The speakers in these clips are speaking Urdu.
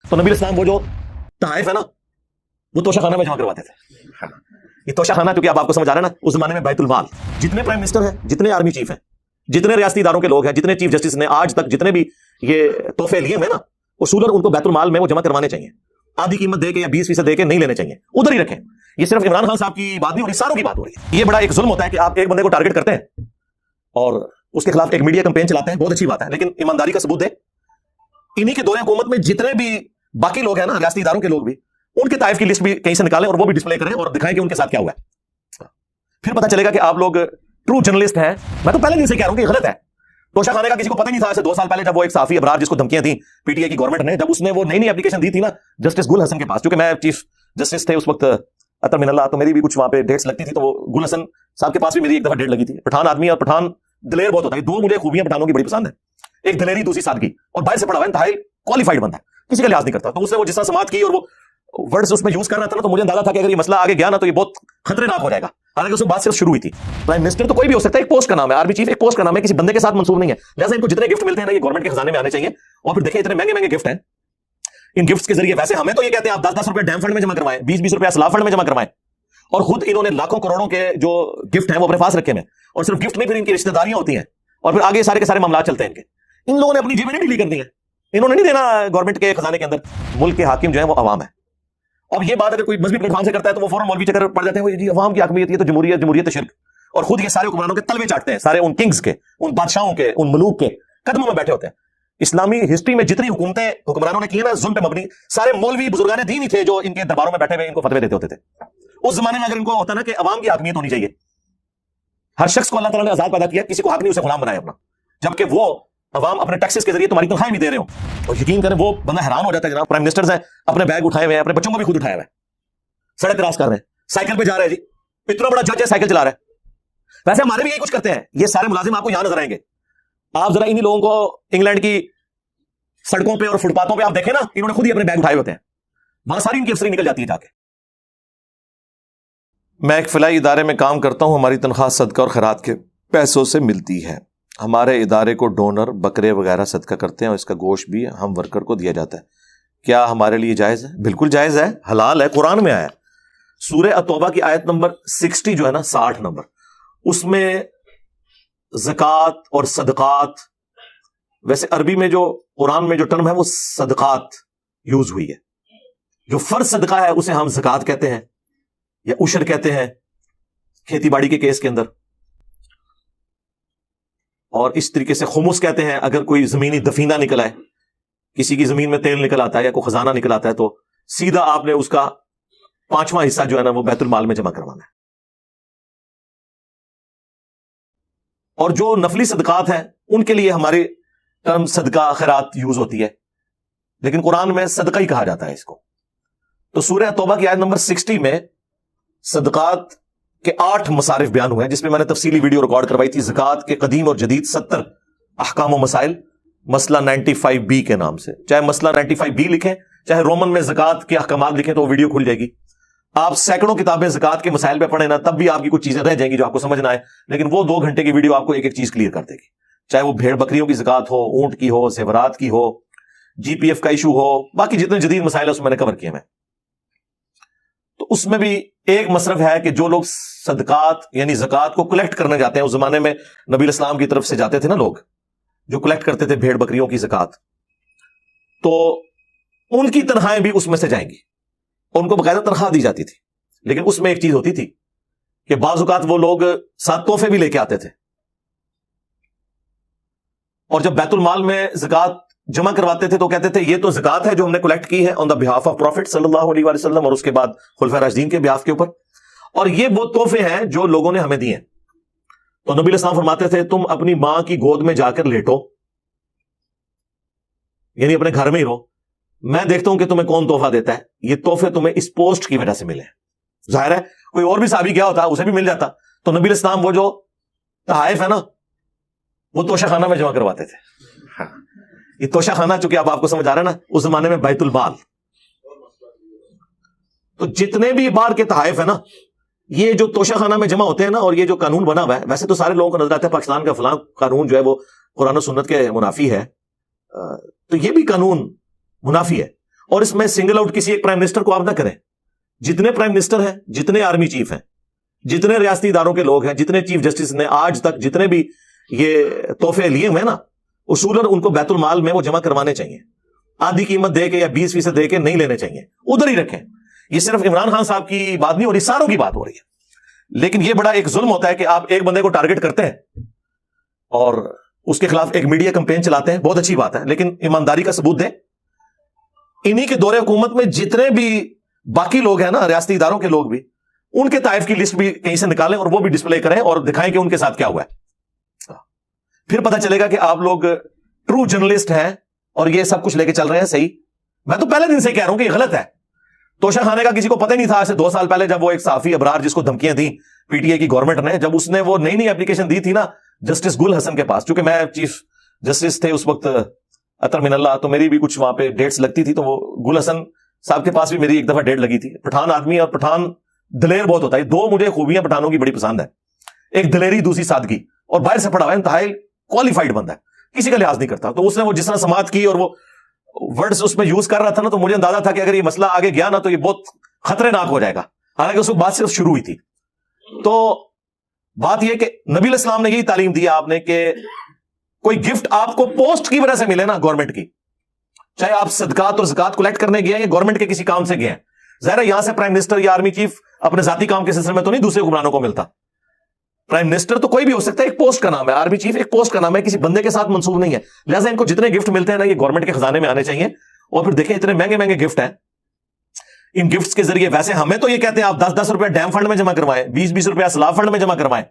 تو نبی اسلام وہ جو تحائف ہے نا وہ توشہ خانہ میں جمع کرواتے تھے. یہ توشہ خانہ چونکہ آپ کو سمجھ آ رہا ہے نا, اس زمانے میں بیت المال, جتنے پرائم منسٹر ہیں, جتنے آرمی چیف ہیں, جتنے ریاستی اداروں کے لوگ ہیں, جتنے چیف جسٹس نے آج تک جتنے بھی یہ تحفے لیے ہیں نا, اصولاً ان کو بیت المال میں وہ جمع کروانے چاہیے. آدھی قیمت دے کے یا 20% دے کے نہیں لینے چاہیے, ادھر ہی رکھیں. یہ صرف عمران خان صاحب کی بات نہیں ہو رہی, ساروں کی بات ہو رہی ہے. یہ بڑا ایک ظلم ہوتا ہے کہ آپ ایک بندے کو ٹارگٹ کرتے ہیں اور اس کے خلاف ایک میڈیا کمپین چلاتے ہیں, بہت اچھی بات ہے, لیکن ایمانداری کا ثبوت دیں. انہی کے دور حکومت میں جتنے بھی باقی لوگ ہیں نا, ریاستی اداروں کے لوگ بھی, ان کے طائف کی لسٹ بھی کہیں سے نکالیں اور وہ بھی ڈسپلے کریں اور دکھائیں کہ ان کے ساتھ کیا ہوا ہے. پھر پتہ چلے گا کہ آپ لوگ ٹرو جرنلسٹ ہیں. میں تو پہلے دن سے کہہ رہا ہوں کہ یہ غلط ہے. توشہ خانے کا کسی کو پتہ نہیں تھا. ایسے 2 سال پہلے جب وہ ایک صحافی ابرار جس کو دھمکیاں تھیں پی ٹی آئی کی گورنمنٹ نے, جب اس نے وہ نئی اپلیکیشن دی تھی نا جسٹس گل حسن کے پاس, کیونکہ میں چیف جسٹس تھے اس وقت اطہر من اللہ, تو میری بھی کچھ وہاں پہ ڈیٹس لگتی تھی, تو وہ گل حسن صاحب کے پاس بھی میری ایک دفعہ ڈیٹ لگی تھی. پٹھان آدمی اور پٹھان دلیر بہت ہوتا ہے. 2 مجھے خوبیاں پٹھانوں کی بڑی پسند ہے, ایک دلیری, دوسری سادگی, اور باہر سے پڑھا ہوا ہے, انتہائی کوالیفائڈ بندہ ہے, کسی کا لحاظ نہیں کرتا. تو اس نے وہ جس طرح سماعت کی اور وہ ورڈز اس میں یوز کر رہا تھا نا, تو مجھے اندازہ تھا کہ اگر یہ مسئلہ آگے گیا نا تو یہ بہت خطرناک ہو جائے گا. حالانکہ اس میں بات صرف شروع ہوئی تھی. پرائم منسٹر تو کوئی بھی ہو سکتا ہے, ایک پوسٹ کا نام ہے, آرمی چیف ایک پوسٹ کا نام ہے, کسی بندے کے ساتھ منسوب نہیں ہے. لہٰذا ان کو جتنے گفٹ ملتے ہیں نا یہ گورنمنٹ کے خزانے میں آنے چاہیے. اور پھر دیکھیں اتنے مہنگے مہنگے گفٹ ہیں, ان گفٹس کے ذریعے ویسے ہمیں تو یہ کہتے ہیں آپ 10-10 روپے ڈیم فنڈ میں جمع کروائیں, 20-20 روپے اسلاف فنڈ میں جمع کروائیں, اور خود انہوں نے لاکھوں کروڑوں کے جو گفٹ ہیں وہ اپنے پاس رکھے ہیں. اور صرف گفٹ نہیں, پھر ان کی رشتہ داریاں ہوتی ہیں, اور پھر آگے سارے کے سارے معاملات چلتے ہیں ان کے. ان لوگوں نے اپنی جیبیں نہیں ڈھیلی کر دی ہیں, انہوں نے نہیں دینا گورنمنٹ کے خزانے کے اندر. ملک کے حاکم جو ہیں وہ عوام ہے. اور یہ بات اگر کوئی مذہبی پلیٹ فارم سے کرتا ہے تو وہ فوراً مولوی چکر پڑ جاتے ہیں, جی عوام کی حاکمیت, یہ تو جمہوریت شرک, اور خود یہ سارے حکمرانوں کے تلوے چاٹتے ہیں, سارے ان کنگز کے, ان بادشاہوں کے, ان ملوک کے قدموں میں بیٹھے ہوتے ہیں. اسلامی ہسٹری میں جتنی حکومتیں حکمرانوں نے کی نا ظلم پہ مبنی, سارے مولوی بزرگان دین ہی تھے جو ان کے درباروں میں بیٹھے ہوئے ان کو فتوے دیتے ہوتے تھے. اس زمانے میں اگر ان کو ہوتا نا کہ عوام کی حاکمیت ہونی چاہیے, ہر شخص کو اللہ تعالیٰ نے آزاد پیدا کیا, کسی کو حق نہیں اسے غلام بنایا اپنا, جبکہ وہ عوام اپنے ٹیکسز کے ذریعے تمہاری تنخواہیں بھی دے رہے ہوں. اور یقین کریں وہ بندہ حیران ہو جاتا ہے. جناب پرائم منسٹرز ہیں, اپنے بیگ اٹھائے ہوئے ہیں, اپنے بچوں کو بھی خود اٹھایا ہوا ہے, سڑک کراس کر رہے ہیں, سائیکل پہ جا رہے ہیں, جی اتنا بڑا جج ہے سائیکل چلا رہا ہے. ویسے ہمارے بھی یہی کچھ کرتے ہیں. یہ سارے ملازم آپ کو یہاں نظر آئیں گے. آپ ذرا انہی لوگوں کو انگلینڈ کی سڑکوں پہ اور فٹ پاتھوں پہ آپ دیکھیں نا, انہوں نے خود ہی اپنے بیگ اٹھائے ہوتے ہیں, وہاں ساری ان کی افسری نکل جاتی ہے جا کے. میں ایک فلاحی ادارے میں کام کرتا ہوں. ہماری تنخواہ صدقہ اور خیرات کے پیسوں سے ملتی ہے. ہمارے ادارے کو ڈونر بکرے وغیرہ صدقہ کرتے ہیں, اور اس کا گوشت بھی ہم ورکر کو دیا جاتا ہے. کیا ہمارے لیے جائز ہے؟ بالکل جائز ہے, حلال ہے, قرآن میں آیا ہے. سورہ التوبہ کی آیت نمبر 60 جو ہے نا, 60 نمبر, اس میں زکوٰۃ اور صدقات, ویسے عربی میں جو قرآن میں جو ٹرم ہے وہ صدقات یوز ہوئی ہے. جو فرض صدقہ ہے اسے ہم زکوٰۃ کہتے ہیں یا عشر کہتے ہیں کھیتی باڑی کے کیس کے اندر, اور اس طریقے سے خمس کہتے ہیں اگر کوئی زمینی دفینہ نکل آئے, کسی کی زمین میں تیل نکل آتا ہے یا کوئی خزانہ نکل آتا ہے, تو سیدھا آپ نے اس کا 5واں حصہ جو ہے نا وہ بیت المال میں جمع کروانا ہے. اور جو نفلی صدقات ہیں ان کے لیے ہماری ٹرم صدقہ خیرات یوز ہوتی ہے, لیکن قرآن میں صدقہ ہی کہا جاتا ہے اس کو. تو سورہ توبہ کی آیت نمبر 60 میں صدقات کے 8 مصارف بیان ہوئے ہیں, جس میں میں نے تفصیلی ویڈیو ریکارڈ کروائی تھی. زکوٰۃ کے قدیم اور جدید 70 احکام و مسائل, مسئلہ 95B کے نام سے. چاہے مسئلہ 95B لکھیں, چاہے رومن میں زکوٰۃ کے احکامات لکھیں, تو وہ ویڈیو کھل جائے گی. آپ سینکڑوں کتابیں زکوٰۃ کے مسائل پہ پڑھیں نا, تب بھی آپ کی کچھ چیزیں رہ جائیں گی جو آپ کو سمجھ نہ آئے, لیکن وہ 2 گھنٹے کی ویڈیو آپ کو ایک ایک چیز کلیئر کر دے گی. چاہے وہ بھیڑ بکریوں کی زکوٰۃ ہو, اونٹ کی ہو, زیورات کی ہو, GPF کا ایشو ہو, باقی جتنے جدید مسائل ہیں اس میں نے کور کیے ہیں. تو اس میں بھی ایک مصرف ہے کہ جو لوگ صدقات یعنی زکوٰۃ کو کلیکٹ کرنے جاتے ہیں, اس زمانے میں نبی اسلام کی طرف سے جاتے تھے نا لوگ جو کلیکٹ کرتے تھے بھیڑ بکریوں کی زکوٰۃ, تو ان کی تنخواہیں بھی اس میں سے جائیں گی, ان کو باقاعدہ تنخواہ دی جاتی تھی. لیکن اس میں ایک چیز ہوتی تھی کہ بعض اوقات وہ لوگ ساتھ تحفے بھی لے کے آتے تھے, اور جب بیت المال میں زکوٰۃ جمع کرواتے تھے تو کہتے تھے یہ تو زکوٰۃ ہے جو ہم نے کلیکٹ کی ہے آن دا بہاف آف پروفٹ صلی اللہ علیہ وآلہ وسلم, اور اس کے بعد خلفائے راشدین کے بہاف کے اوپر, اور یہ وہ تحفے ہیں جو لوگوں نے ہمیں دیے ہیں. تو نبی علیہ السلام فرماتے تھے تم اپنی ماں کی گود میں جا کر لیٹو, یعنی اپنے گھر میں ہی رہو, میں دیکھتا ہوں کہ تمہیں کون تحفہ دیتا ہے. یہ تحفے تمہیں اس پوسٹ کی وجہ سے ملے. ظاہر ہے کوئی اور بھی صحابی کیا ہوتا اسے بھی مل جاتا. تو نبی علیہ السلام وہ جو تحائف ہے نا وہ توشہ خانہ میں جمع کرواتے تھے. یہ توشہ خانہ چونکہ اب آپ کو سمجھ آ رہا ہے نا, اس زمانے میں بیت المال, تو جتنے بھی بار کے تحائف ہیں نا یہ جو توشہ خانہ میں جمع ہوتے ہیں نا, اور یہ جو قانون بنا ہوا ہے, ویسے تو سارے لوگوں کو نظر آتا ہے پاکستان کا فلاں قانون جو ہے وہ قرآن و سنت کے منافی ہے, تو یہ بھی قانون منافی ہے. اور اس میں سنگل آؤٹ کسی ایک پرائم منسٹر کو آپ نہ کریں. جتنے پرائم منسٹر ہیں, جتنے آرمی چیف ہیں, جتنے ریاستی اداروں کے لوگ ہیں, جتنے چیف جسٹس نے آج تک جتنے بھی یہ تحفے لیے ہوئے ہیں نا, اصولاً ان کو بیت المال میں وہ جمع کروانے چاہیے. آدھی قیمت دے کے یا 20% دے کے نہیں لینے چاہیے, ادھر ہی رکھیں. یہ صرف عمران خان صاحب کی بات نہیں ہو رہی, ساروں کی بات ہو رہی ہے. لیکن یہ بڑا ایک ظلم ہوتا ہے کہ آپ ایک بندے کو ٹارگٹ کرتے ہیں اور اس کے خلاف ایک میڈیا کمپین چلاتے ہیں, بہت اچھی بات ہے, لیکن ایمانداری کا ثبوت دیں. انہی کے دور حکومت میں جتنے بھی باقی لوگ ہیں نا, ریاستی اداروں کے لوگ بھی, ان کے طائف کی لسٹ بھی کہیں سے نکالیں اور وہ بھی ڈسپلے کریں اور دکھائیں کہ ان کے ساتھ کیا ہوا ہے. پھر پتہ چلے گا کہ آپ لوگ ٹرو جرنلسٹ ہیں اور یہ سب کچھ لے کے چل رہے ہیں. صحیح, میں تو پہلے دن سے کہہ رہا ہوں کہ یہ غلط ہے. توشہ خانے کا کسی کو پتہ نہیں تھا ایسے 2 سال پہلے, جب وہ ایک صحافی ابرار جس کو دھمکیاں دیں پی ٹی آئی کی گورنمنٹ نے, جب اس نے وہ نئی اپلیکیشن دی تھی نا جسٹس گل حسن کے پاس, چونکہ میں چیف جسٹس تھے اس وقت اطہر من اللہ, تو میری بھی کچھ وہاں پہ ڈیٹس لگتی تھی, تو وہ گل حسن صاحب کے پاس بھی میری ایک دفعہ ڈیٹ لگی تھی. پٹھان آدمی اور پٹھان دلیر بہت ہوتا ہے. 2 مجھے خوبیاں پٹھانوں کی بڑی پسند ہے, ایک دلیری, دوسری سادگی, اور باہر سے پڑھا ہوا ہے, انتہائی کوالیفائڈ بندہ ہے, کسی کا لحاظ نہیں کرتا. تو اس نے وہ جس طرح سماعت کی اور وہ ورڈز اس میں یوز کر رہا تھا نا, تو مجھے اندازہ تھا کہ اگر یہ مسئلہ آگے گیا نا تو یہ بہت خطرے ناک ہو جائے گا. حالانکہ اس وقت بات صرف شروع ہوئی تھی. تو بات یہ کہ نبی علیہ السلام نے یہی تعلیم دی آپ نے کہ کوئی گفٹ آپ کو پوسٹ کی وجہ سے ملے نا گورنمنٹ کی, چاہے آپ صدقات اور زکات کلیکٹ کرنے گئے ہیں یا گورنمنٹ کے کسی کام سے گئے ہیں. ظاہر ہے یہاں سے پرائم منسٹر یا آرمی چیف اپنے ذاتی کام کے سلسلے میں تو نہیں دوسرے حکمرانوں کو ملتا. پرائم منسٹر تو کوئی بھی ہو سکتا ہے, ایک پوسٹ کا نام ہے. آرمی چیف ایک پوسٹ کا نام ہے, کسی بندے کے ساتھ منسوب نہیں ہے. لہٰذا ان کو جتنے گفٹ ملتے ہیں نا, یہ گورنمنٹ کے خزانے میں آنے چاہیے. اور پھر دیکھیں اتنے مہنگے مہنگے گفٹ ہیں, ان گفٹس کے ذریعے ویسے ہمیں تو یہ کہتے ہیں آپ 10-10 روپے ڈیم فنڈ میں جمع کروائیں, 20-20 روپے سلاف فنڈ میں جمع کروائیں,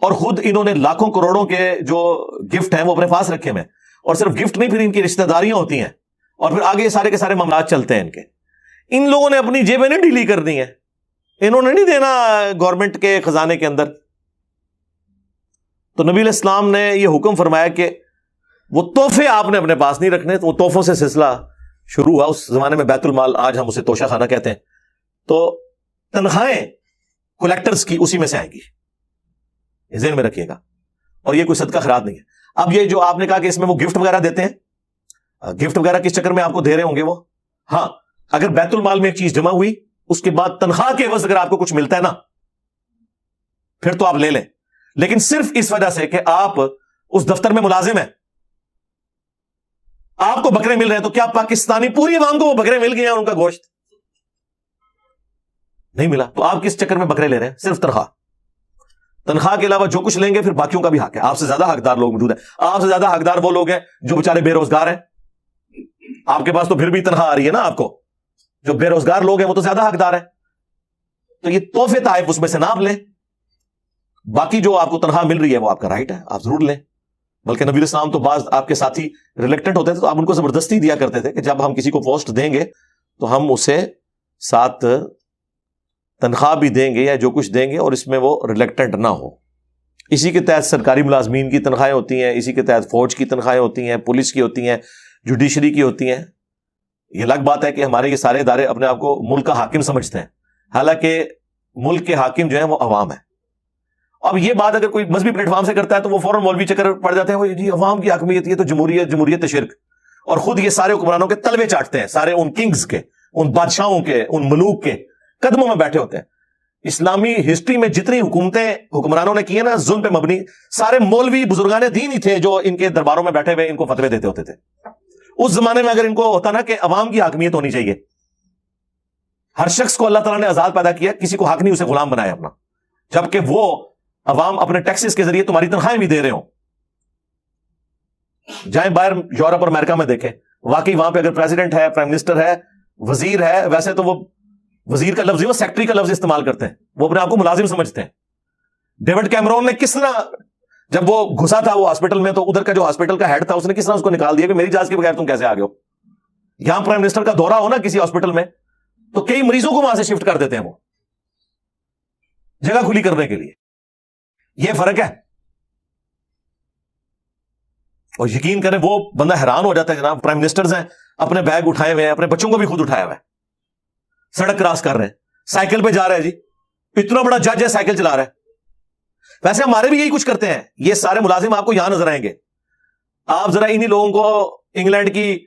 اور خود انہوں نے لاکھوں کروڑوں کے جو گفٹ ہیں وہ اپنے پاس رکھے ہوئے. اور صرف گفٹ نہیں, پھر ان کی رشتہ داریاں ہوتی ہیں, اور پھر آگے سارے کے سارے معاملات چلتے ہیں ان کے. ان لوگوں نے اپنی جیبیں نہیں ڈھیلی کر دی ہیں, انہوں نے نہیں دینا گورنمنٹ کے خزانے کے اندر. تو نبی علیہ السلام نے یہ حکم فرمایا کہ وہ تحفے آپ نے اپنے پاس نہیں رکھنے. تو وہ تحفوں سے سلسلہ شروع ہوا. اس زمانے میں بیت المال, آج ہم اسے توشہ خانہ کہتے ہیں. تو تنخواہیں کلیکٹرز کی اسی میں سے آئیں گی, ذہن میں رکھیے گا. اور یہ کوئی صدقہ خیرات نہیں ہے. اب یہ جو آپ نے کہا کہ اس میں وہ گفٹ وغیرہ دیتے ہیں, گفٹ وغیرہ کس چکر میں آپ کو دے رہے ہوں گے وہ, ہاں اگر بیت المال میں ایک چیز جمع ہوئی, اس کے بعد تنخواہ کے عوض اگر آپ کو کچھ ملتا ہے نا, پھر تو آپ لے لیں. لیکن صرف اس وجہ سے کہ آپ اس دفتر میں ملازم ہیں, آپ کو بکرے مل رہے ہیں, تو کیا پاکستانی پوری عوام کو وہ بکرے مل گئے ہیں, ان کا گوشت نہیں ملا, تو آپ کس چکر میں بکرے لے رہے ہیں؟ صرف تنخواہ کے علاوہ جو کچھ لیں گے پھر باقیوں کا بھی حق ہے. آپ سے زیادہ حقدار لوگ موجود ہیں. آپ سے زیادہ حقدار وہ لوگ ہیں جو بیچارے بے روزگار ہیں. آپ کے پاس تو پھر بھی تنخواہ آ رہی ہے نا, آپ کو جو بے روزگار لوگ ہیں وہ تو زیادہ حقدار ہیں. تو یہ تحفے تحائف اس میں سے نہ لیں. باقی جو آپ کو تنخواہ مل رہی ہے وہ آپ کا رائٹ ہے, آپ ضرور لیں. بلکہ نبی السلام تو بعض آپ کے ساتھی ریلیکٹنٹ ہوتے تھے, تو آپ ان کو زبردستی دیا کرتے تھے کہ جب ہم کسی کو پوسٹ دیں گے تو ہم اسے ساتھ تنخواہ بھی دیں گے یا جو کچھ دیں گے, اور اس میں وہ ریلیکٹنٹ نہ ہو. اسی کے تحت سرکاری ملازمین کی تنخواہیں ہوتی ہیں, اسی کے تحت فوج کی تنخواہیں ہوتی ہیں, پولیس کی ہوتی ہیں, جوڈیشری کی ہوتی ہیں. یہ الگ بات ہے کہ ہمارے یہ سارے ادارے اپنے آپ کو ملک کا حاکم سمجھتے ہیں, حالانکہ ملک کے حاکم جو ہیں وہ عوام ہے. اب یہ بات اگر کوئی مذہبی پلیٹ فارم سے کرتا ہے تو وہ فوراً مولوی چکر پڑ جاتے ہیں, جی عوام کی حاکمیت, یہ تو جمہوریت شرک. اور خود یہ سارے حکمرانوں کے تلوے چاٹتے ہیں, سارے ان کنگز کے, ان بادشاہوں کے, ان ملوک کے قدموں میں بیٹھے ہوتے ہیں. اسلامی ہسٹری میں جتنی حکومتیں حکمرانوں نے کی ہیں نا ظلم پہ مبنی, سارے مولوی بزرگان دین ہی تھے جو ان کے درباروں میں بیٹھے ہوئے ان کو فتوے دیتے ہوتے تھے. اس زمانے میں اگر ان کو ہوتا نا کہ عوام کی حاکمیت ہونی چاہیے, ہر شخص کو اللہ تعالیٰ نے آزاد پیدا کیا, کسی کو حق نہیں اسے غلام بنایا اپنا, جبکہ وہ عوام اپنے ٹیکسز کے ذریعے تمہاری تنخواہیں بھی دے رہے ہوں. جائیں باہر یورپ اور امریکہ میں دیکھیں, واقعی وہاں پہ اگر پریزیڈنٹ ہے, پرائم منسٹر ہے, وزیر ہے, ویسے تو وہ وزیر کا لفظ, وہ سیکٹری کا لفظ استعمال کرتے ہیں, وہ اپنے آپ کو ملازم سمجھتے ہیں. ڈیوڈ کیمرون نے کس طرح, جب وہ گھسا تھا وہ ہاسپٹل میں, تو ادھر کا جو ہاسپٹل کا ہیڈ تھا اس نے کس طرح اس کو نکال دیا کہ میری اجازت کے بغیر تم کیسے آ گئے ہو. یہاں پرائم منسٹر کا دورہ ہو نا کسی ہاسپٹل میں, تو کئی مریضوں کو وہاں سے شفٹ کر دیتے ہیں وہ جگہ کھلی کرنے کے لیے. یہ فرق ہے. اور یقین کریں وہ بندہ حیران ہو جاتا ہے, جناب پرائم منسٹرز ہیں, اپنے بیگ اٹھائے ہوئے ہیں, اپنے بچوں کو بھی خود اٹھایا ہوا ہے, سڑک کراس کر رہے ہیں, سائیکل پہ جا رہے ہیں. جی اتنا بڑا جج ہے, سائیکل چلا رہا ہے. ویسے ہمارے بھی یہی کچھ کرتے ہیں. یہ سارے ملازم آپ کو یہاں نظر آئیں گے. آپ ذرا انہی لوگوں کو انگلینڈ کی